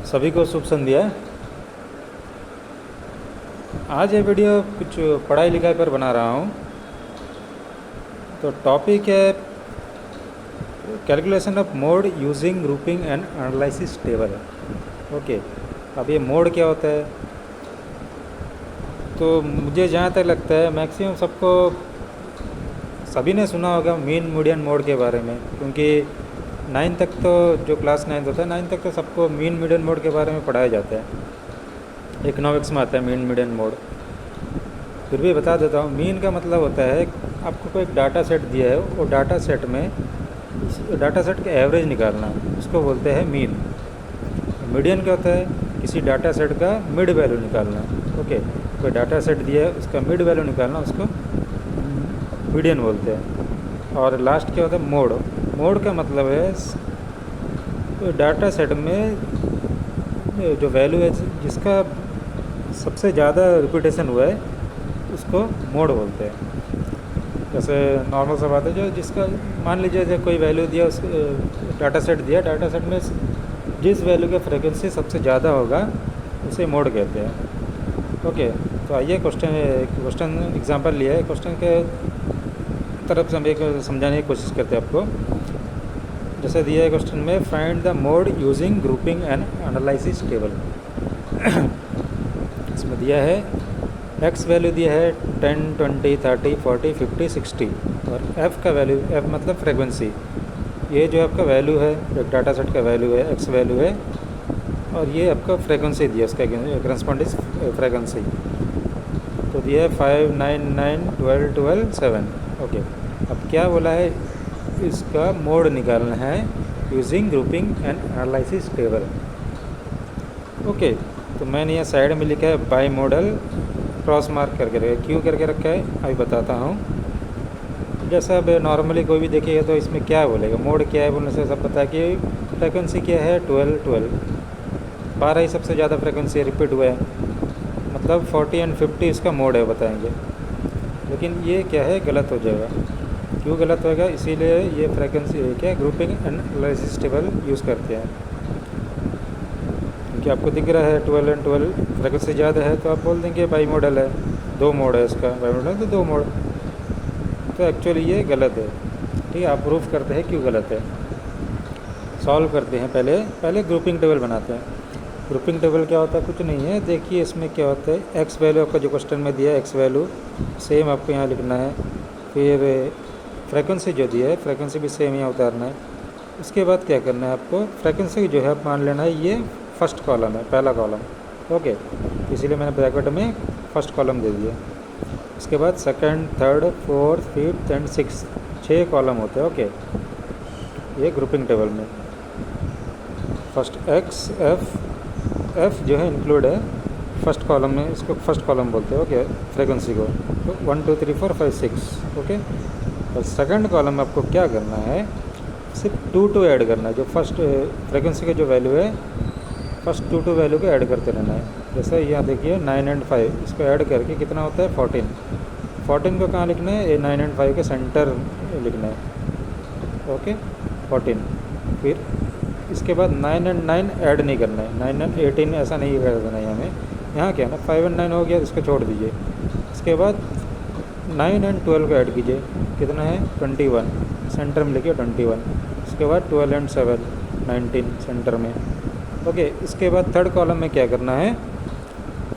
सभी को शुभ संध्या। आज ये वीडियो कुछ पढ़ाई लिखाई पर बना रहा हूँ। तो टॉपिक है calculation of mode using grouping and analysis table. Okay, अब ये मोड क्या होता है? तो मुझे जहाँ तक लगता है मैक्सिमम सबको सभी ने सुना होगा मीन मीडियन मोड के बारे में, क्योंकि 9 तक तो जो क्लास 9 होता है 9 तक तो सबको मीन मीडियन मोड के बारे में पढ़ाया जाता है। इकोनॉमिक्स में आता है मीन मीडियन मोड। फिर भी बता देता हूँ, मीन का मतलब होता है आपको कोई डाटा सेट दिया है, वो डाटा सेट में डाटा सेट का एवरेज निकालना, उसको बोलते हैं मीन। मीडियन क्या होता है? किसी डाटा सेट का मिड वैल्यू निकालना। ओके, कोई डाटा सेट दिया है उसका मिड वैल्यू निकालना, उसको मीडियन बोलते हैं। और लास्ट क्या होता है? मोड। मोड का मतलब है डाटा सेट में जो वैल्यू है जिसका सबसे ज़्यादा रिपीटेशन हुआ है उसको मोड बोलते हैं। जैसे नॉर्मल सा बात है, जो जिसका मान लीजिए जो कोई वैल्यू दिया, उस डाटा सेट दिया, डाटा सेट में जिस वैल्यू का फ्रिक्वेंसी सबसे ज़्यादा होगा उसे मोड कहते हैं। ओके, तो आइए क्वेश्चन एग्जांपल लिया है, क्वेश्चन के तरफ से हम एक समझाने की कोशिश करते हैं आपको। जैसे दिया है क्वेश्चन में, find the mode using grouping and analysis table. इसमें दिया है एक्स वैल्यू दिया है 10, 20, 30, 40, 50, 60 और एफ़ का वैल्यू, एफ़ मतलब फ्रिक्वेंसी, ये जो आपका वैल्यू है, एक डाटा सेट का वैल्यू है, एक्स वैल्यू है, और ये आपका फ्रिक्वेंसी दिया, उसका करस्पॉन्डिंग फ्रिक्वेंसी तो दिया है 5, 9, 9, 12, 12, 7। ओके, अब क्या बोला है? इसका मोड निकालना है using grouping and analysis table. Okay, तो मैंने यहाँ साइड में लिखा है बाई मॉडल, क्रॉस मार्क करके रखा है। क्यों करके रखा है अभी बताता हूँ। जैसा अब नॉर्मली कोई भी देखेगा तो इसमें क्या बोलेगा, मोड क्या है बोलने से सब पता है कि फ्रिक्वेंसी क्या है, 12, 12, 12 ही सबसे ज़्यादा फ्रिक्वेंसी रिपीट हुआ है, मतलब 40 एंड 50 इसका मोड है बताएंगे। लेकिन ये क्या है, गलत हो जाएगा। क्यों गलत होगा? इसीलिए ये फ्रिक्वेंसी क्या grouping and analysis table use करते हैं, क्योंकि आपको दिख रहा है 12 एंड 12 फ्रिक्वेंसी ज़्यादा है तो आप बोल देंगे बाई मॉडल है, 2 मोड है इसका, बाई मॉडल तो 2 मोड। तो एक्चुअली ये गलत है। ठीक है, आप प्रूफ करते हैं क्यों गलत है, सॉल्व करते हैं। पहले ग्रुपिंग टेबल बनाते हैं। ग्रुपिंग टेबल क्या होता है? कुछ नहीं है, देखिए इसमें क्या होता है। एक्स वैल्यू आपका जो क्वेश्चन में दिया है, एक्स वैल्यू सेम आपको यहाँ लिखना है। फिर फ्रिक्वेंसी जो दिया है, फ्रिक्वेंसी भी सेम यहाँ उतारना है। उसके बाद क्या करना है आपको, फ्रिक्वेंसी जो है आप मान लेना है ये फर्स्ट कॉलम है, पहला कॉलम। ओके, इसीलिए मैंने ब्रैकेट में फर्स्ट कॉलम दे दिया। उसके बाद second, third, fourth, fifth and six, 6 column होते हैं। ओके, ये ग्रुपिंग टेबल में फर्स्ट एक्स, एफ जो है इंक्लूड है फर्स्ट कॉलम में, इसको फर्स्ट कॉलम बोलते हैं। ओके, फ्रिक्वेंसी को तो 1, 2, 3, 4, 5, 6। ओके, और सेकंड कॉलम में आपको क्या करना है, सिर्फ 2, 2 ऐड करना है। जो फर्स्ट फ्रिक्वेंसी का जो वैल्यू है, फर्स्ट 2, 2 वैल्यू को ऐड करते रहना है। जैसे यहाँ देखिए 9 एंड 5, इसको ऐड करके कितना होता है 14। 14 को कहाँ लिखना है? ये 9 एंड 5 के सेंटर लिखना है। ओके, 14। फिर इसके बाद 9 एंड 9 ऐड नहीं करना है, 9 एंड 18 ऐसा नहीं कर देना है हमें। यहाँ क्या है ना, 5 एंड 9 हो गया, इसको छोड़ दीजिए। इसके बाद 9 एंड 12 को ऐड कीजिए, कितना है 21, सेंटर में लिखिए 21। इसके बाद 12 एंड 7, 19 सेंटर में। ओके, इसके बाद थर्ड कॉलम में क्या करना है,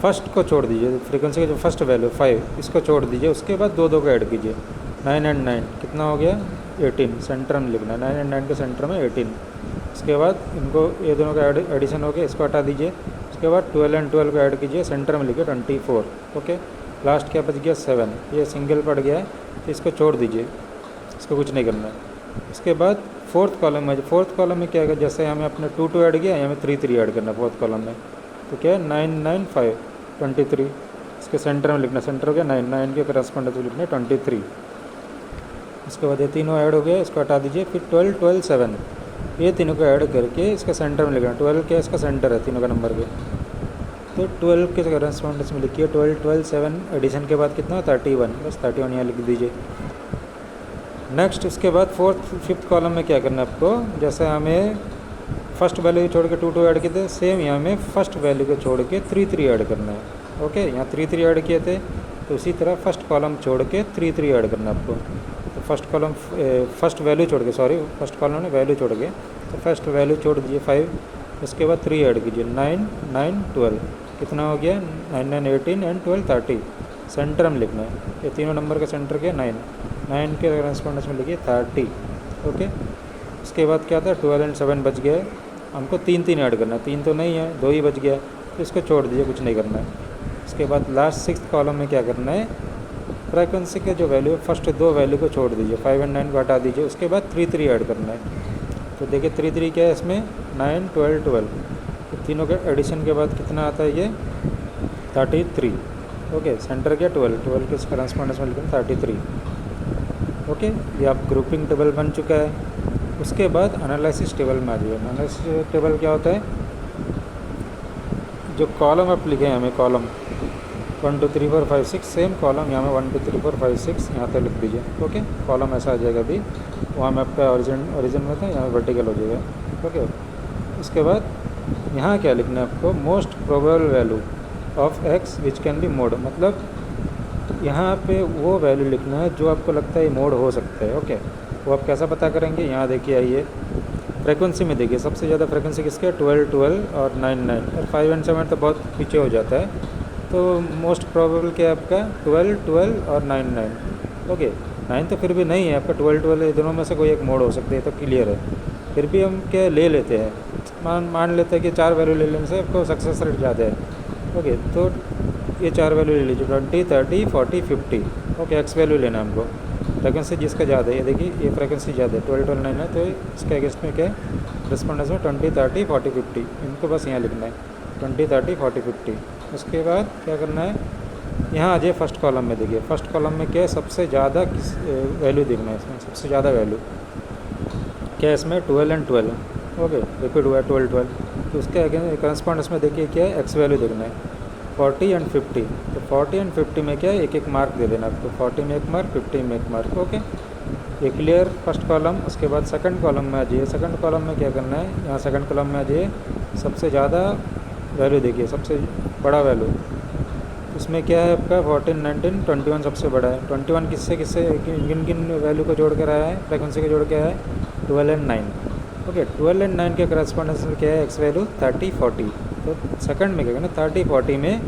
फर्स्ट को छोड़ दीजिए, फ्रीक्वेंसी का जो फर्स्ट वैल्यू 5, इसको छोड़ दीजिए। उसके बाद 2, 2 को ऐड कीजिए, 9 एंड 9 कितना हो गया 18, सेंटर में लिखना है, 9 एंड 9 के सेंटर में 18। इसके बाद इनको ये दोनों का एडिशन हो गया, इसको हटा दीजिए। उसके बाद 12 एंड 12 को ऐड कीजिए, सेंटर में लिखिए 24। ओके, लास्ट क्या बच गया 7, ये सिंगल पड़ गया है तो इसको छोड़ दीजिए, इसको कुछ नहीं करना है। इसके बाद फोर्थ कॉलम में, फोर्थ कॉलम में क्या है, जैसे हमें अपने 2, 2 ऐड किया, हमें 3, 3 ऐड करना है फोर्थ कॉलम में। तो क्या है 9, 9, 5, 23। इसके सेंटर में लिखना, सेंटर हो गया 9, 9 के करस्पॉन्डिंग में लिखना है 23। इसके बाद ये तीनों ऐड हो गया, इसको हटा दीजिए। फिर 12, 12, 7, ये तीनों को ऐड करके इसका सेंटर में लिखना। 12 क्या इसका सेंटर है तीनों का नंबर के, तो 12 के करस्पॉन्डेंस में लिखिए 12, 12, 7 एडिशन के बाद कितना 31, बस 31 यहाँ लिख दीजिए। नेक्स्ट उसके बाद फोर्थ फिफ्थ कॉलम में क्या करना है आपको, जैसे हमें फर्स्ट वैल्यू छोड़ के 2 2 ऐड किए थे, सेम यहाँ में फर्स्ट वैल्यू को छोड़ के 3 3 ऐड करना है। ओके, यहाँ 3 3 ऐड किए थे, तो उसी तरह फर्स्ट कॉलम छोड़ के 3 3 ऐड करना है आपको। तो फर्स्ट कॉलम फर्स्ट वैल्यू छोड़ के, सॉरी फर्स्ट कॉलम में वैल्यू छोड़ के, तो फर्स्ट वैल्यू छोड़ दीजिए 5, उसके बाद 3 ऐड कीजिए, 9 9 12, कितना हो गया 9 9 18 एंड 12 30। सेंटर में लिखना है, ये तीनों नंबर का सेंटर क्या 9 9 के करेस्पॉन्डेंस में लिखिए 30। ओके, उसके बाद क्या था 12 एंड 7 बच गया, हमको 3 3 ऐड करना है, 3 तो नहीं है, 2 ही बच गया, तो इसको छोड़ दीजिए, कुछ नहीं करना है। उसके बाद लास्ट 6th कॉलम में क्या करना है, फ्रीक्वेंसी के जो वैल्यू है फर्स्ट 2 वैल्यू को छोड़ दीजिए, 5 एंड 9 को हटा दीजिए, उसके बाद 3 3 ऐड करना है। तो देखिए 3 3 क्या है इसमें 9 12 12, तो तीनों के एडिशन के बाद कितना आता है ये 33। ओके, सेंटर क्या 12 12 के करस्पॉन्डेंस में लिखें 33। ओके, ये आप ग्रुपिंग टेबल बन चुका है। उसके बाद एनालिसिस टेबल में आ जाइए। एनालिसिस टेबल क्या होता है, जो कॉलम आप लिखे हैं हमें कॉलम 1 2 3 4 5 6, सेम कॉलम यहाँ में 1 2 3 4 5 6 यहाँ तक लिख दीजिए। ओके, कॉलम ऐसा आ जाएगा अभी, वहाँ में आपका ओरिजिन में था, यहाँ में वर्टिकल हो जाएगा। ओके, उसके बाद यहाँ क्या लिखना है आपको, most probable value of x which can be mode, मतलब यहाँ पे वो वैल्यू लिखना है जो आपको लगता है मोड हो सकता है। ओके, वो आप कैसा पता करेंगे, यहाँ देखिए आइए फ्रीक्वेंसी में देखिए, सबसे ज़्यादा फ्रीक्वेंसी किसके है 12 12 और 9 9, और 5 एंड 7 तो बहुत पीछे हो जाता है। तो मोस्ट प्रोबेबल क्या है आपका 12 12 और 9 9। ओके, 9 तो फिर भी नहीं है आपका, 12 12 दोनों में से कोई एक मोड हो सकते हैं, तो क्लियर है। फिर भी हम क्या ले लेते हैं, मान लेते हैं कि 4 वैल्यू ले लेने से आपको सक्सेस रेट ज़्यादा है। ओके, तो ये 4 वैल्यू ले लीजिए 20 30 40 50। ओके, एक्स वैल्यू लेना है हमको, फ्रिक्वेंसी जिसका ज़्यादा है, ये देखिए ये फ्रिक्वेंसी ज़्यादा है 12 12 9 है, तो इसके अगेंस्ट में क्या है रिस्पॉन्डेंस में 20 30 40 50, इनको बस यहाँ लिखना है 20 30 40 50। उसके बाद क्या करना है, यहाँ आ जाइए फर्स्ट कॉलम में, देखिए फर्स्ट कॉलम में क्या है सबसे ज़्यादा किस वैल्यू देखना है, इसमें सबसे ज़्यादा वैल्यू क्या है इसमें 12 एंड 12। ओके, रिपीट हुआ है 12 12, तो उसके करस्पॉन्डेंस में देखिए क्या है एक्स वैल्यू देखना है 40 एंड 50। तो 40 एंड 50 में क्या है एक एक मार्क दे देना आपको, 40 में एक मार्क 50 में एक मार्क। ओके, ये क्लियर फर्स्ट कॉलम। उसके बाद सेकंड कॉलम में आ जाइए, सेकंड कॉलम में क्या करना है, यहाँ सेकंड कॉलम में आ जाइए, सबसे ज़्यादा वैल्यू देखिए, सबसे बड़ा वैल्यू उसमें क्या है आपका 14 19 21 सबसे बड़ा है। 21 किससे किससे किन किन वैल्यू को जोड़ कर आया है, फ्रिक्वेंसी को जोड़ के आया है 12 एंड 9। ओके, 12 एंड 9 के करस्पॉन्डेंस में क्या है एक्स वैल्यू 30 40। तो सेकंड में क्या करना 30 40 में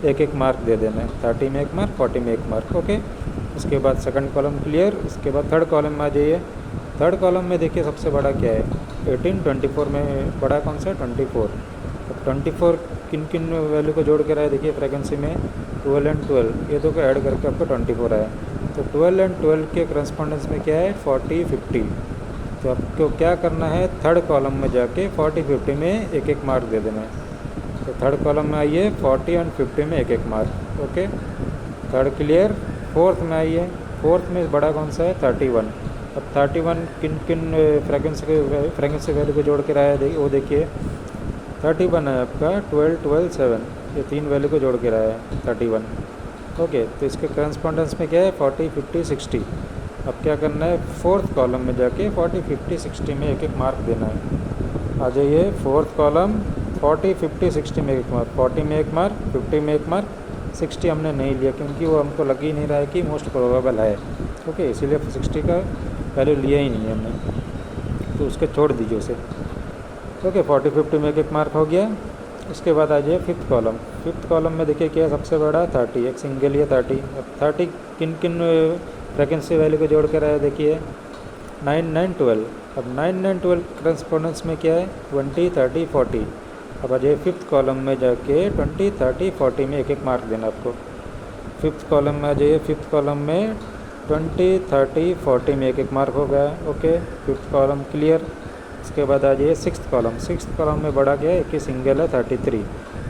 एक एक मार्क दे देना है, 30 में एक मार्क 40 में एक मार्क। ओके, उसके बाद सेकंड कॉलम क्लियर। उसके बाद थर्ड कॉलम में आ जाइए, थर्ड कॉलम में देखिए सबसे बड़ा क्या है 18 24 में बड़ा कौन सा है 24। अब 24 किन किन वैल्यू को जोड़ कर आया देखिए फ्रिक्वेंसी में 12 एंड 12, ये दो को ऐड करके आपको 24 आया। तो 12 एंड 12 के करस्पॉन्डेंस में क्या है 40 50। तो आपको क्या करना है थर्ड कॉलम में जाके 40 50 में एक एक मार्क दे देना है। तो थर्ड कॉलम में आइए 40 एंड 50 में एक एक mark. Okay, third clear. Fourth में आइए, फोर्थ में बड़ा कौन सा है 31। अब 31 किन किन फ्रिक्वेंसी वैल्यू को जोड़ कर आया वो देखिए 31 है आपका 12 12 7, ये तीन वैल्यू को जोड़ कर आया है 31। ओके, तो इसके करस्पॉन्डेंस में क्या है 40 50 60। अब क्या करना है फोर्थ कॉलम में जाके 40 50 60 में एक एक मार्क देना है। आ जाइए फोर्थ कॉलम 40 50 60 में एक मार्क, 40 में एक मार्क 50 में एक मार्क, 60 हमने नहीं लिया क्योंकि वो हमको लग ही नहीं रहा है कि मोस्ट प्रोबेबल है। ओके, इसीलिए 60 का वैल्यू लिया ही नहीं है हमने, तो उसके छोड़ दीजिए उसे। ओके, 40 50 में एक एक मार्क हो गया। उसके बाद आ जाइए फिफ्थ कॉलम। फिफ्थ कॉलम में देखिए क्या सबसे बड़ा 30, एक सिंगल या 30। अब 30 किन किन फ्रिक्वेंसी वैल्यू को जोड़ कर आया देखिए 9 9 12। अब 9 9 12 करस्पॉन्डेंस में क्या है 20 30 40। अब आ जाइए फिफ्थ कॉलम में जाके 20 30 40 में एक एक मार्क देना आपको। फिफ्थ कॉलम में आ जाइए, फिफ्थ कॉलम में 20 30 40 में एक एक मार्क हो गया। Okay, fifth column clear. उसके बाद आ जाइए सिक्स्थ कॉलम। सिक्स्थ कॉलम में बड़ा क्या है एक ही सिंगल है 33।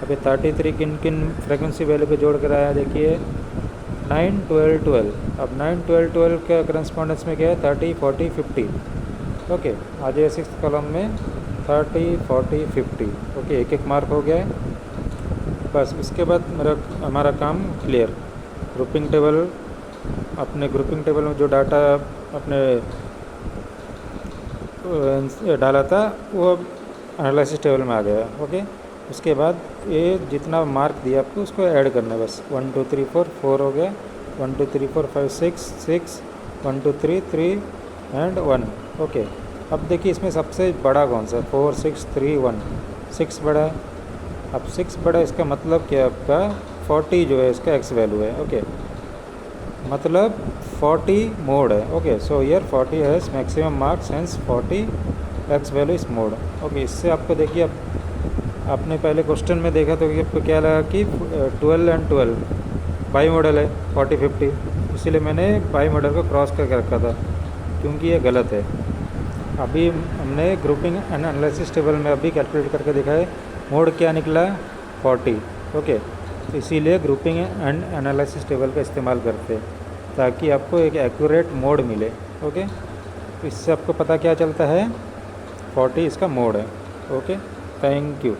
अब ये 33 किन किन फ्रिक्वेंसी वैल्यू को जोड़ कर आया देखिए 9 12 12। अब 9 12 12 के करस्पॉन्डेंस में क्या है 30 40 50। ओके, आ जाइए सिक्स्थ कॉलम में 30 40 50। ओके, एक एक मार्क हो गया है बस। उसके बाद हमारा काम क्लियर। ग्रुपिंग टेबल, अपने ग्रुपिंग टेबल में जो डाटा अपने डाला था वो एनालिसिस टेबल में आ गया। ओके, उसके बाद ये जितना मार्क दिया आपको उसको ऐड करना है बस। 1 2 3 4 4 हो गया, 1 2 3 4 5 6 6 1 2 3 3 एंड 1। ओके, अब देखिए इसमें सबसे बड़ा कौन सा है? 4 6 3 1, 6 बड़ा है। अब 6 बड़ा, इसका मतलब क्या आपका 40 जो है इसका एक्स वैल्यू है। ओके, मतलब 40 मोड है। Okay, so year 40 has maximum marks, hence 40 x value इस मोड। ओके, इससे आपको देखिए, अब आपने पहले क्वेश्चन में देखा तो कि आपको क्या लगा कि 12 एंड 12 बाई मॉडल है 40 50, इसीलिए मैंने बाई मॉडल को क्रॉस करके रखा था, क्योंकि ये गलत है। अभी हमने ग्रुपिंग एंड एनालिसिस टेबल में अभी कैलकुलेट करके देखा है, मोड क्या निकला 40। ओके, तो इसीलिए ग्रुपिंग एंड एनालिसिस टेबल का इस्तेमाल करते हैं ताकि आपको एक एक्यूरेट मोड मिले। ओके, तो इससे आपको पता क्या चलता है, 40 इसका मोड है। Okay, thank you.